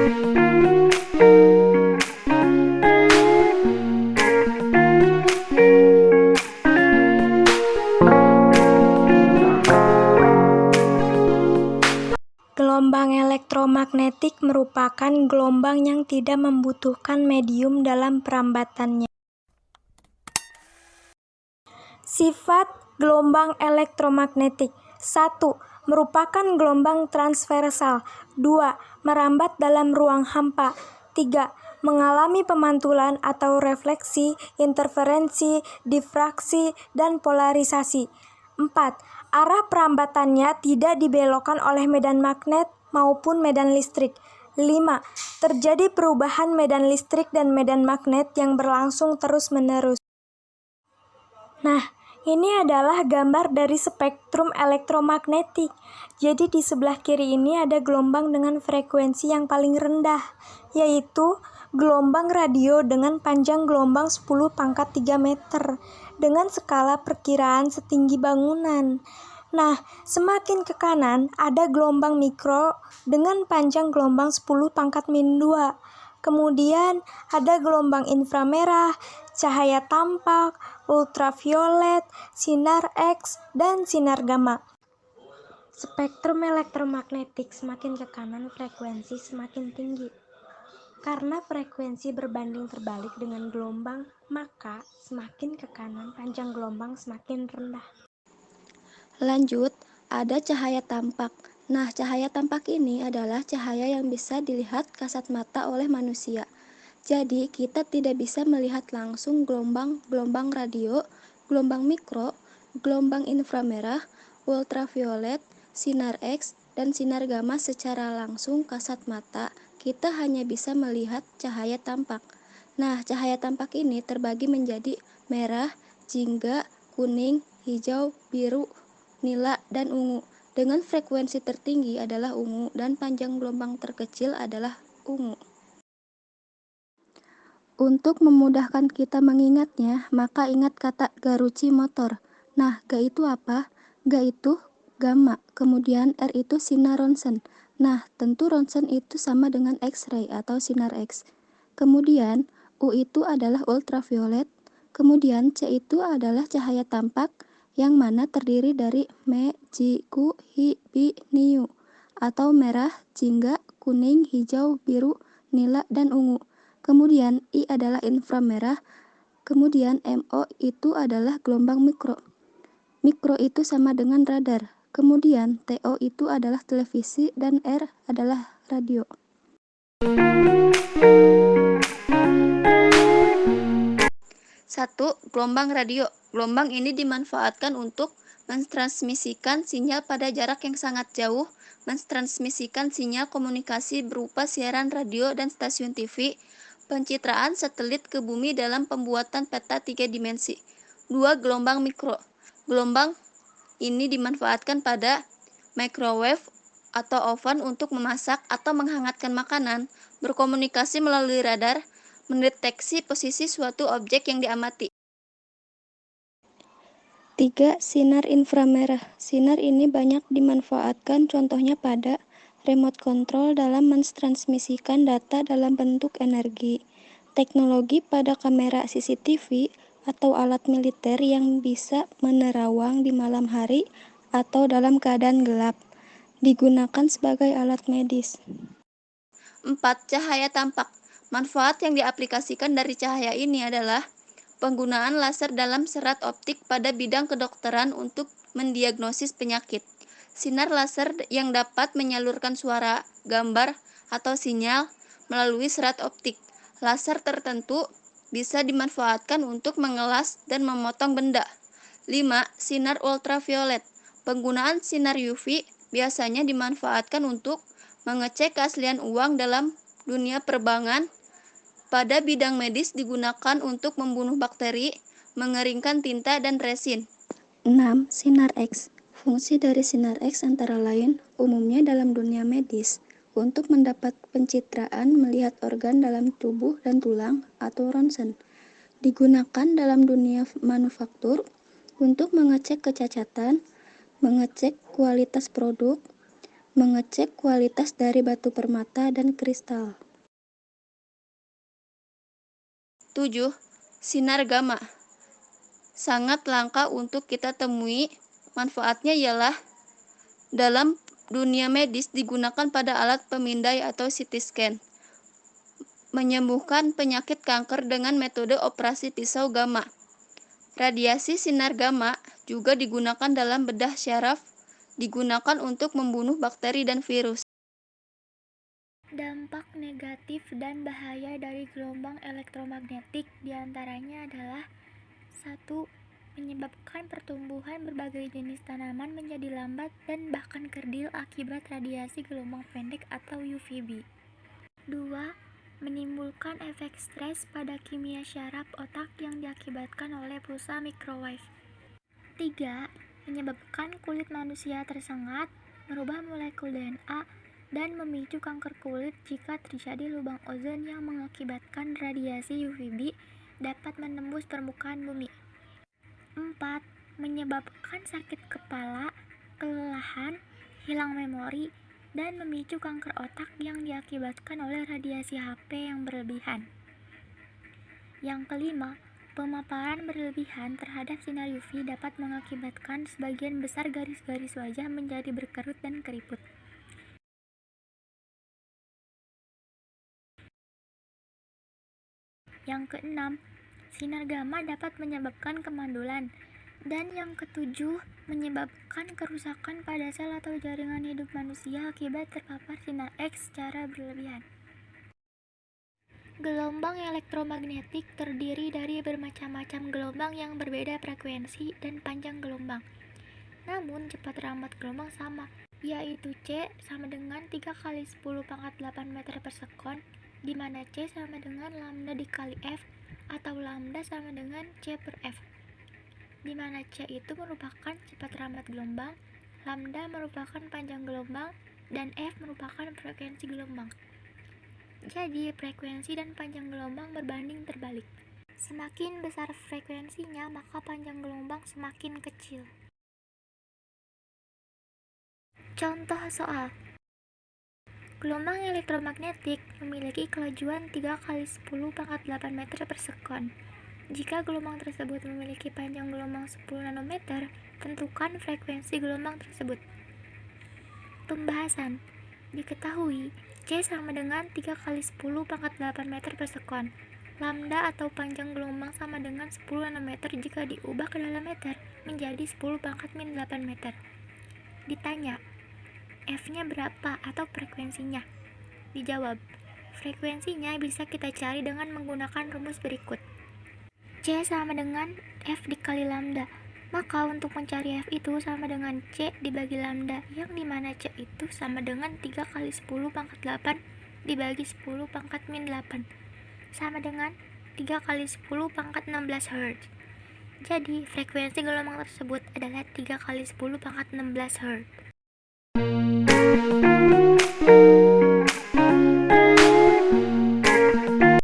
Gelombang elektromagnetik merupakan gelombang yang tidak membutuhkan medium dalam perambatannya. Sifat gelombang elektromagnetik: 1. Merupakan gelombang transversal. 2. Merambat dalam ruang hampa. 3. Mengalami pemantulan atau refleksi, interferensi, difraksi, dan polarisasi. 4. Arah perambatannya tidak dibelokkan oleh medan magnet maupun medan listrik. 5. Terjadi perubahan medan listrik dan medan magnet yang berlangsung terus-menerus. Nah, ini adalah gambar dari spektrum elektromagnetik. Jadi di sebelah kiri ini ada gelombang dengan frekuensi yang paling rendah, yaitu gelombang radio dengan panjang gelombang 10⁻³ meter dengan skala perkiraan setinggi bangunan. Nah, semakin ke kanan ada gelombang mikro dengan panjang gelombang 10⁻². Kemudian ada gelombang inframerah, cahaya tampak, ultraviolet, sinar X, dan sinar gamma. Spektrum elektromagnetik semakin ke kanan frekuensi semakin tinggi. Karena frekuensi berbanding terbalik dengan gelombang, maka semakin ke kanan panjang gelombang semakin rendah. Lanjut, ada cahaya tampak. Nah, cahaya tampak ini adalah cahaya yang bisa dilihat kasat mata oleh manusia. Jadi, kita tidak bisa melihat langsung gelombang radio, gelombang mikro, gelombang inframerah, ultraviolet, sinar X, dan sinar gamma secara langsung kasat mata. Kita hanya bisa melihat cahaya tampak. Nah, cahaya tampak ini terbagi menjadi merah, jingga, kuning, hijau, biru, nila, dan ungu. Dengan frekuensi tertinggi adalah ungu dan panjang gelombang terkecil adalah ungu. Untuk memudahkan kita mengingatnya, maka ingat kata Garucci motor. Nah, G itu apa? G itu gamma, kemudian R itu sinar ronsen. Nah, tentu ronsen itu sama dengan X-ray atau sinar X. Kemudian, U itu adalah ultraviolet, kemudian C itu adalah cahaya tampak, yang mana terdiri dari Me, Ji, Ku, Hi, Bi, Niu, atau merah, jingga, kuning, hijau, biru, nila, dan ungu. Kemudian I adalah inframerah, kemudian MO itu adalah gelombang mikro. Mikro itu sama dengan radar. Kemudian TO itu adalah televisi dan R adalah radio. Satu, gelombang radio. Gelombang ini dimanfaatkan untuk mentransmisikan sinyal pada jarak yang sangat jauh, mentransmisikan sinyal komunikasi berupa siaran radio dan stasiun TV, pencitraan satelit ke bumi dalam pembuatan peta 3 dimensi. 2. Gelombang mikro. Gelombang ini dimanfaatkan pada microwave atau oven untuk memasak atau menghangatkan makanan, berkomunikasi melalui radar, mendeteksi posisi suatu objek yang diamati. 3. Sinar inframerah. Sinar ini banyak dimanfaatkan contohnya pada remote control dalam mentransmisikan data dalam bentuk energi, teknologi pada kamera CCTV atau alat militer yang bisa menerawang di malam hari atau dalam keadaan gelap, digunakan sebagai alat medis. 4. Cahaya tampak. Manfaat yang diaplikasikan dari cahaya ini adalah penggunaan laser dalam serat optik pada bidang kedokteran untuk mendiagnosis penyakit. Sinar laser yang dapat menyalurkan suara, gambar, atau sinyal melalui serat optik. Laser tertentu bisa dimanfaatkan untuk mengelas dan memotong benda. 5. Sinar ultraviolet. Penggunaan sinar UV biasanya dimanfaatkan untuk mengecek keaslian uang dalam dunia perbankan. Pada bidang medis digunakan untuk membunuh bakteri, mengeringkan tinta dan resin. 6. Sinar X. Fungsi dari sinar X antara lain, umumnya dalam dunia medis, untuk mendapat pencitraan melihat organ dalam tubuh dan tulang atau ronsen. Digunakan dalam dunia manufaktur untuk mengecek kecacatan, mengecek kualitas produk, Mengecek kualitas dari batu permata dan kristal. 7. Sinar gamma. Sangat langka untuk kita temui. Manfaatnya ialah dalam dunia medis digunakan pada alat pemindai atau CT scan. Menyembuhkan penyakit kanker dengan metode operasi pisau gamma. Radiasi sinar gamma juga digunakan dalam bedah syaraf, digunakan untuk membunuh bakteri dan virus. Dampak negatif dan bahaya dari gelombang elektromagnetik diantaranya adalah 1. Menyebabkan pertumbuhan berbagai jenis tanaman menjadi lambat dan bahkan kerdil akibat radiasi gelombang pendek atau UVB. 2. Menimbulkan efek stres pada kimia syaraf otak yang diakibatkan oleh pulsa microwave. 3. Menyebabkan kulit manusia tersengat, merubah molekul DNA, dan memicu kanker kulit jika terjadi lubang ozon yang mengakibatkan radiasi UVB dapat menembus permukaan bumi. 4. Menyebabkan sakit kepala, kelelahan, hilang memori, dan memicu kanker otak yang diakibatkan oleh radiasi HP yang berlebihan. Yang kelima, pemaparan berlebihan terhadap sinar UV dapat mengakibatkan sebagian besar garis-garis wajah menjadi berkerut dan keriput. Yang keenam, sinar gamma dapat menyebabkan kemandulan. Dan yang ketujuh, menyebabkan kerusakan pada sel atau jaringan hidup manusia akibat terpapar sinar X secara berlebihan. Gelombang elektromagnetik terdiri dari bermacam-macam gelombang yang berbeda frekuensi dan panjang gelombang. Namun cepat rambat gelombang sama, yaitu C sama dengan 3 kali 10 pangkat 8 meter per sekon, di mana C sama dengan lambda dikali F, atau lambda sama dengan C per F, di mana C itu merupakan cepat rambat gelombang, lambda merupakan panjang gelombang, dan F merupakan frekuensi gelombang. Jadi, frekuensi dan panjang gelombang berbanding terbalik. Semakin besar frekuensinya, maka panjang gelombang semakin kecil. Contoh soal. Gelombang elektromagnetik memiliki kelajuan 3 kali 10 pangkat 8 meter per sekon. Jika gelombang tersebut memiliki panjang gelombang 10 nanometer, tentukan frekuensi gelombang tersebut. Pembahasan. Diketahui, C sama dengan 3 kali 10 pangkat 8 meter per sekon. Lambda atau panjang gelombang sama dengan 10 nanometer jika diubah ke dalam meter menjadi 10 pangkat min 8 meter. Ditanya, F-nya berapa atau frekuensinya? Dijawab, frekuensinya bisa kita cari dengan menggunakan rumus berikut. C sama dengan F dikali lambda. Maka untuk mencari F itu sama dengan C dibagi lambda, yang dimana C itu sama dengan 3 kali 10 pangkat 8 dibagi 10 pangkat min 8, sama dengan 3 kali 10 pangkat 16 Hz. Jadi, frekuensi gelombang tersebut adalah 3 kali 10 pangkat 16 Hz.